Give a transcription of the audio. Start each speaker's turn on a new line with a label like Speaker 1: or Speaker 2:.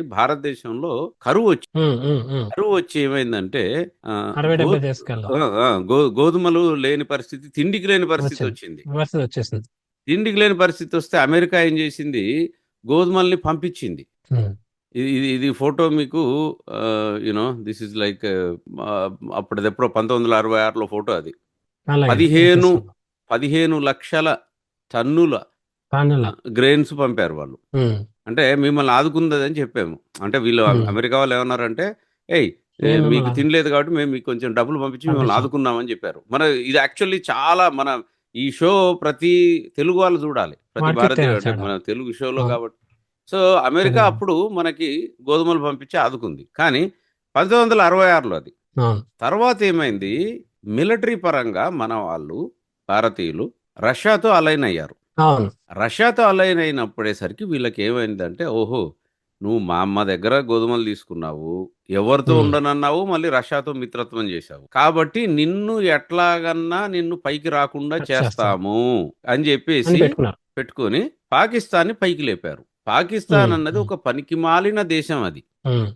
Speaker 1: భారతదేశంలో కరువొచ్చింది.
Speaker 2: హ్మ్. హ్మ్. హ్మ్.
Speaker 1: కరువొచ్చి ఏమైందంటే
Speaker 2: అరవై
Speaker 1: గో
Speaker 2: డెబ్బై దేశకాల్లో
Speaker 1: ఆ! ఆ! గోధుమలు లేని పరిస్థితి, తిండికి లేని
Speaker 2: వచ్చింది.
Speaker 1: పరిస్థితొచ్చింది.
Speaker 2: విమర్శలు వచ్చేసింది.
Speaker 1: తిండికి లేని పరిస్థితొస్తే అమెరికా ఏం జేసింది, గోధుమల్ని పంపించింది.
Speaker 2: హ్మ్.
Speaker 1: ఇది ఇది ఇది ఫోటో మీకు దిస్ ఈస్ లైక్ అప్పటిదెప్పుడో 1966లో ఫోటో అది.
Speaker 2: అలాగే
Speaker 1: 15,
Speaker 2: చూపిస్తున్నాం.
Speaker 1: 15,00,000 టన్నుల
Speaker 2: టాన్నుల.
Speaker 1: గ్రెయిన్స్ పంపారు వాళ్ళు.
Speaker 2: హ్మ్.
Speaker 1: అంటే మిమ్మల్ని ఆదుకుందదని చెప్పాము. అంటే వీళ్ళు
Speaker 2: హ్మ్.
Speaker 1: అమెరికా వాళ్ళేమన్నారంటే, "ఏయ్!
Speaker 2: మేము
Speaker 1: మీకు
Speaker 2: మిమ్మల్ని
Speaker 1: తిండిలేదు కాబట్టి మేము మీకు కొంచెం డబ్బులు పంపించి మిమ్మల్ని
Speaker 2: పంపించాం.
Speaker 1: ఆదుకున్నామని" జెప్పారు. ఇది యాక్చువల్లీ చాలా ఈ షో ప్రతి తెలుగు వాళ్ళు జూడాలి. ప్రతి
Speaker 2: వాడికి
Speaker 1: భారతీయుడు అంటే
Speaker 2: తేడా.
Speaker 1: మన తెలుగు షోలో
Speaker 2: అవును.
Speaker 1: కాబట్టి. So, America
Speaker 2: Telugu.
Speaker 1: అప్పుడు మనకి గోధుమలు పంపించి ఆదుకుంది. కానీ 1966లో అది.
Speaker 2: అవును.
Speaker 1: తర్వాతేమైంది, మిలిటరీ పరంగా మన వాళ్ళు భారతీయులు రష్యాతో అలైన్ అయ్యారు.
Speaker 2: అవును.
Speaker 1: రష్యాతో అలైన్ అయినప్పుడేసరికి వీళ్ళకేమైందంటే, ఓహో! నువ్వు మా అమ్మ దగ్గర గోధుమలు తీసుకున్నావు. ఎవరితో
Speaker 2: హ్మ్.
Speaker 1: ఉండనన్నావు. మళ్ళీ రష్యాతో మిత్రత్వం చేశావు. కాబట్టి నిన్ను ఎట్లాగన్నా నిన్ను పైకి రాకుండా
Speaker 2: చేస్తాం
Speaker 1: చేస్తాము అని
Speaker 2: అని
Speaker 1: జెప్పేసి
Speaker 2: పెట్టుకున్నారు.
Speaker 1: పెట్టుకొని పాకిస్తాన్‌ని పైకి లేపారు. పాకిస్తాన్
Speaker 2: హ్మ్.
Speaker 1: అన్నది
Speaker 2: హ్మ్.
Speaker 1: ఒక పనికిమాలిన దేశం అది.
Speaker 2: హ్మ్.